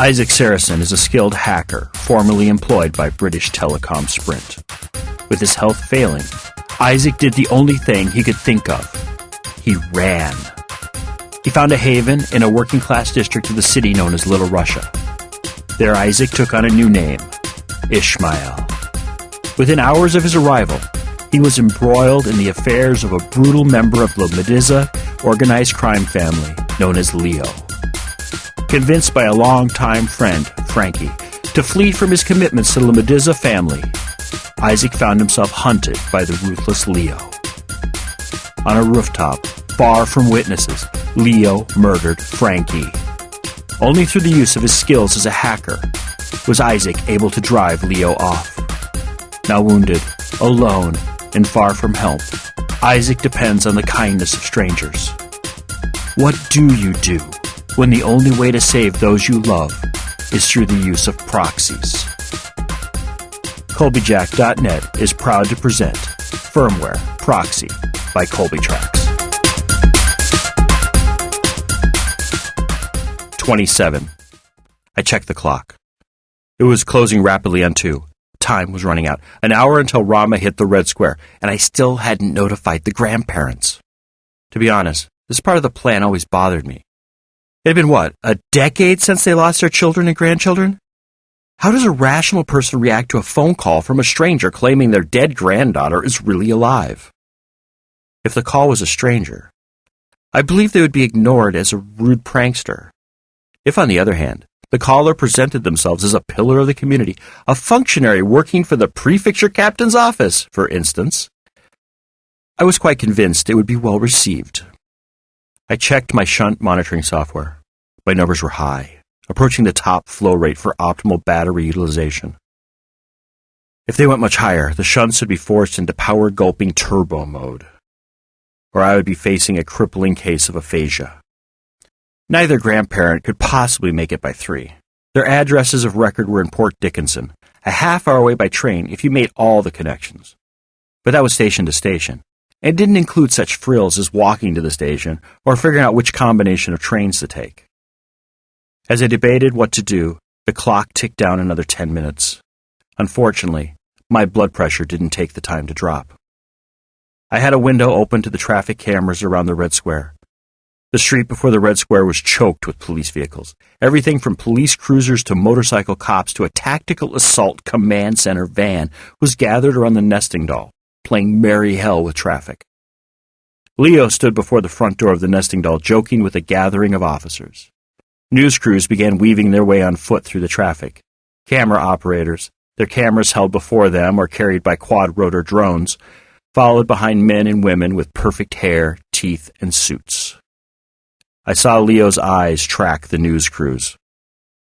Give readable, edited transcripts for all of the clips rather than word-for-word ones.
Isaac Sarason is a skilled hacker formerly employed by British Telecom-Sprint. With his health failing, Isaac did the only thing he could think of. He ran. He found a haven in a working-class district of the city known as Little Russia. There Isaac took on a new name, Ishmael. Within hours of his arrival, he was embroiled in the affairs of a brutal member of Lomidze organized crime family known as Leo. Convinced by a longtime friend, Frankie, to flee from his commitments to the Lomidze family, Isaac found himself hunted by the ruthless Leo. On a rooftop, far from witnesses, Leo murdered Frankie. Only through the use of his skills as a hacker was Isaac able to drive Leo off. Now wounded, alone, and far from help, Isaac depends on the kindness of strangers. What do you do when the only way to save those you love is through the use of proxies? Colbyjack.net is proud to present Firmware Proxy by Colbytrax. 27. I checked the clock. It was closing rapidly on 2. Time was running out. An hour until Rama hit the red square, and I still hadn't notified the grandparents. To be honest, this part of the plan always bothered me. It had been, a decade since they lost their children and grandchildren? How does a rational person react to a phone call from a stranger claiming their dead granddaughter is really alive? If the call was a stranger, I believe they would be ignored as a rude prankster. If, on the other hand, the caller presented themselves as a pillar of the community, a functionary working for the prefecture captain's office, for instance, I was quite convinced it would be well received. I checked my shunt monitoring software. My numbers were high, approaching the top flow rate for optimal battery utilization. If they went much higher, the shunts would be forced into power-gulping turbo mode, or I would be facing a crippling case of aphasia. Neither grandparent could possibly make it by 3. Their addresses of record were in Port Dickinson, a half-hour away by train if you made all the connections. But that was station to station, and didn't include such frills as walking to the station or figuring out which combination of trains to take. As I debated what to do, the clock ticked down another 10 minutes. Unfortunately, my blood pressure didn't take the time to drop. I had a window open to the traffic cameras around the Red Square. The street before the Red Square was choked with police vehicles. Everything from police cruisers to motorcycle cops to a tactical assault command center van was gathered around the nesting doll, playing merry hell with traffic. Leo stood before the front door of the nesting doll, joking with a gathering of officers. News crews began weaving their way on foot through the traffic. Camera operators, their cameras held before them or carried by quad-rotor drones, followed behind men and women with perfect hair, teeth, and suits. I saw Leo's eyes track the news crews.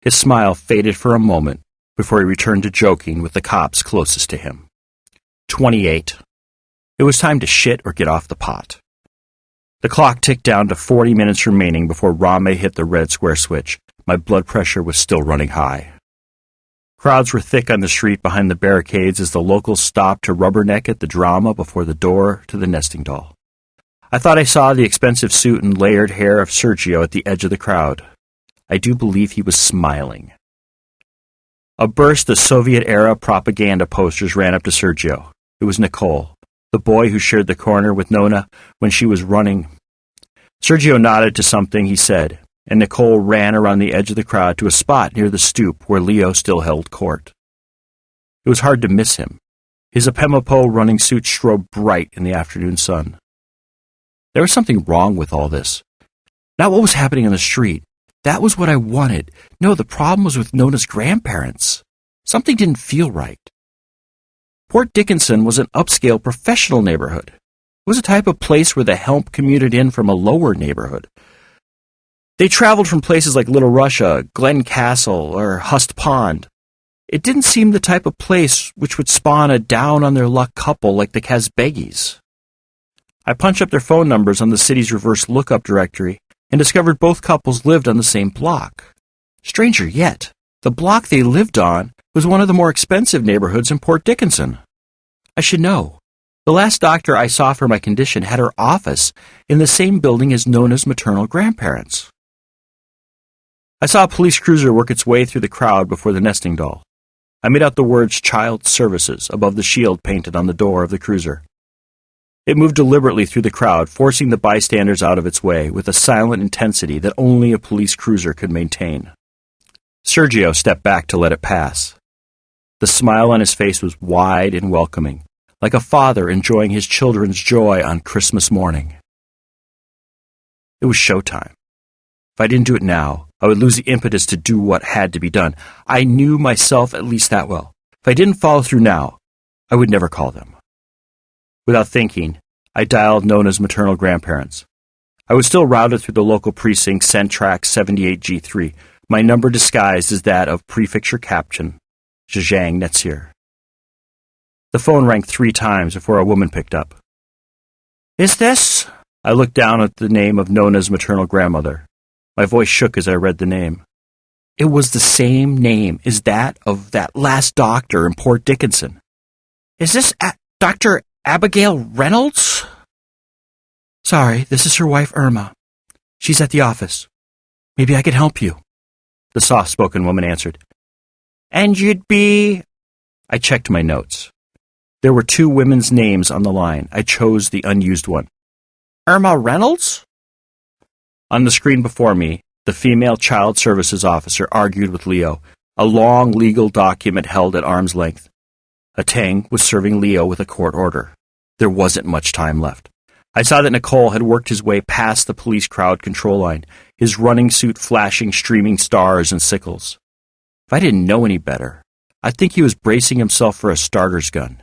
His smile faded for a moment before he returned to joking with the cops closest to him. 28. It was time to shit or get off the pot. The clock ticked down to 40 minutes remaining before Rame hit the red square switch. My blood pressure was still running high. Crowds were thick on the street behind the barricades as the locals stopped to rubberneck at the drama before the door to the nesting doll. I thought I saw the expensive suit and layered hair of Sergio at the edge of the crowd. I do believe he was smiling. A burst of Soviet-era propaganda posters ran up to Sergio. It was Nicole, the boy who shared the corner with Nona when she was running. Sergio nodded to something he said, and Nicole ran around the edge of the crowd to a spot near the stoop where Leo still held court. It was hard to miss him. His Apemapo running suit strobed bright in the afternoon sun. There was something wrong with all this. Not what was happening on the street. That was what I wanted. No, the problem was with Nona's grandparents. Something didn't feel right. Port Dickinson was an upscale professional neighborhood. It was a type of place where the help commuted in from a lower neighborhood. They traveled from places like Little Russia, Glen Castle, or Hust Pond. It didn't seem the type of place which would spawn a down-on-their-luck couple like the Kazbegis. I punched up their phone numbers on the city's reverse lookup directory and discovered both couples lived on the same block. Stranger yet, the block they lived on was one of the more expensive neighborhoods in Port Dickinson. I should know. The last doctor I saw for my condition had her office in the same building as Nona's maternal grandparents. I saw a police cruiser work its way through the crowd before the nesting doll. I made out the words Child Services above the shield painted on the door of the cruiser. It moved deliberately through the crowd, forcing the bystanders out of its way with a silent intensity that only a police cruiser could maintain. Sergio stepped back to let it pass. The smile on his face was wide and welcoming, like a father enjoying his children's joy on Christmas morning. It was showtime. If I didn't do it now, I would lose the impetus to do what had to be done. I knew myself at least that well. If I didn't follow through now, I would never call them. Without thinking, I dialed Nona's maternal grandparents. I was still routed through the local precinct Centrax 78G3, my number disguised as that of Prefecture Captain Colbyjack.net. The phone rang 3 times before a woman picked up. "Is this?" I looked down at the name of Nona's maternal grandmother. My voice shook as I read the name. It was the same name as that of that last doctor in Port Dickinson. "Is this Dr. Abigail Reynolds?" "Sorry, this is her wife Irma. She's at the office. Maybe I could help you," the soft-spoken woman answered. "And you'd be—" I checked my notes. There were 2 women's names on the line. I chose the unused one. "Irma Reynolds?" On the screen before me, the female child services officer argued with Leo, a long legal document held at arm's length. A Tang was serving Leo with a court order. There wasn't much time left. I saw that Nicole had worked his way past the police crowd control line, his running suit flashing streaming stars and sickles. If I didn't know any better, I'd think he was bracing himself for a starter's gun.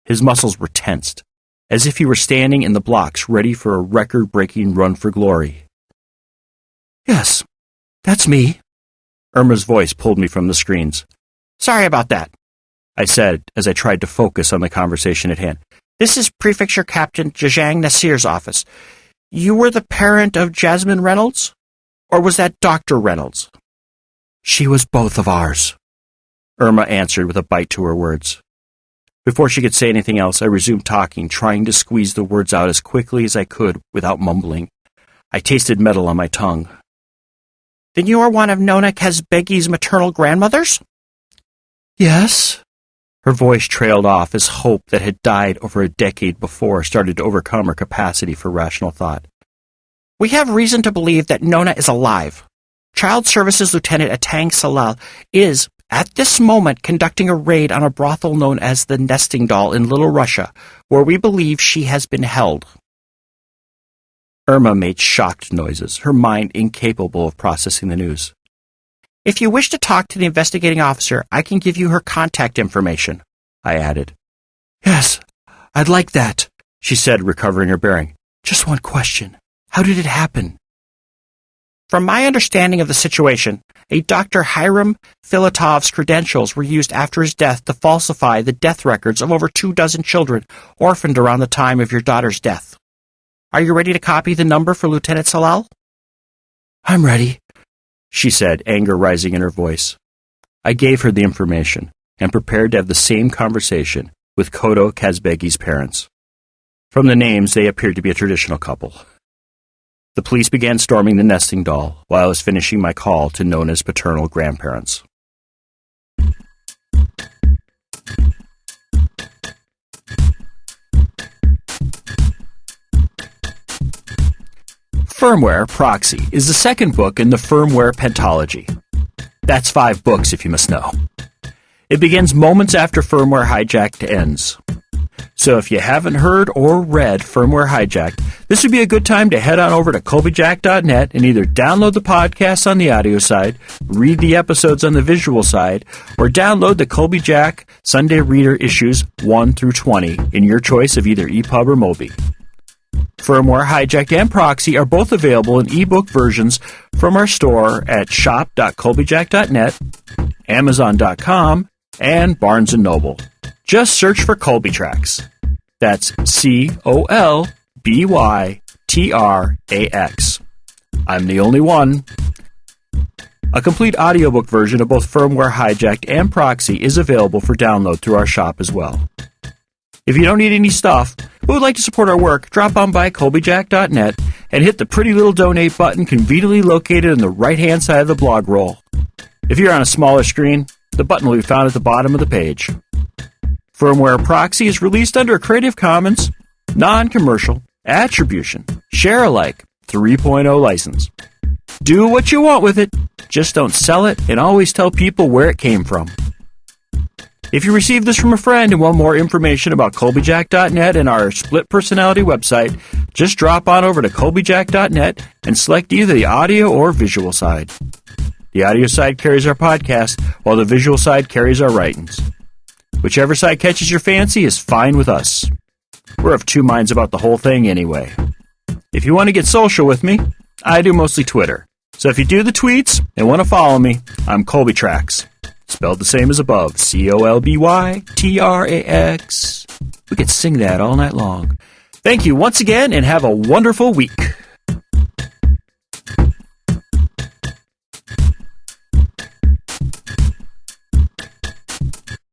His muscles were tensed, as if he were standing in the blocks ready for a record-breaking run for glory. "Yes, that's me." Irma's voice pulled me from the screens. "Sorry about that," I said as I tried to focus on the conversation at hand. "This is Prefecture Captain Colbyjack.net's office. You were the parent of Jasmine Reynolds? Or was that Dr. Reynolds?" "She was both of ours," Irma answered with a bite to her words. Before she could say anything else, I resumed talking, trying to squeeze the words out as quickly as I could without mumbling. I tasted metal on my tongue. "Then you are one of Nona Kazbegi's maternal grandmothers?" "Yes." Her voice trailed off as hope that had died over a decade before started to overcome her capacity for rational thought. "We have reason to believe that Nona is alive. Child Services Lieutenant Atang Salal is, at this moment, conducting a raid on a brothel known as the Nesting Doll in Little Russia, where we believe she has been held." Irma made shocked noises, her mind incapable of processing the news. "If you wish to talk to the investigating officer, I can give you her contact information," I added. "Yes, I'd like that," she said, recovering her bearing. "Just one question. How did it happen?" "From my understanding of the situation, a Dr. Hiram Filatov's credentials were used after his death to falsify the death records of over 24 children orphaned around the time of your daughter's death. Are you ready to copy the number for Lieutenant Salal?" "I'm ready," she said, anger rising in her voice. I gave her the information and prepared to have the same conversation with Kodo Kazbegi's parents. From the names, they appeared to be a traditional couple. The police began storming the nesting doll while I was finishing my call to Nona's paternal grandparents. Firmware, Proxy, is the second book in the Firmware pentology. That's 5 books, if you must know. It begins moments after Firmware Hijacked ends. So if you haven't heard or read Firmware Hijacked, this would be a good time to head on over to Colbyjack.net and either download the podcast on the audio side, read the episodes on the visual side, or download the Colbyjack Sunday Reader issues 1 through 20 in your choice of either EPUB or Mobi. Firmware, Hijacked, and Proxy are both available in ebook versions from our store at shop.colbyjack.net, amazon.com, and Barnes & Noble. Just search for Colbytrax. That's Colbytrax. I'm the only one. A complete audiobook version of both Firmware, Hijacked, and Proxy is available for download through our shop as well. If you don't need any stuff, but would like to support our work, drop on by Colbyjack.net and hit the pretty little donate button conveniently located on the right-hand side of the blog roll. If you're on a smaller screen, the button will be found at the bottom of the page. Firmware Proxy is released under a Creative Commons, non-commercial, attribution, share-alike 3.0 license. Do what you want with it, just don't sell it, and always tell people where it came from. If you received this from a friend and want more information about Colbyjack.net and our split personality website, just drop on over to Colbyjack.net and select either the audio or visual side. The audio side carries our podcast, while the visual side carries our writings. Whichever side catches your fancy is fine with us. We're of two minds about the whole thing anyway. If you want to get social with me, I do mostly Twitter. So if you do the tweets and want to follow me, I'm Colbytrax. Spelled the same as above, Colbytrax. We could sing that all night long. Thank you once again and have a wonderful week.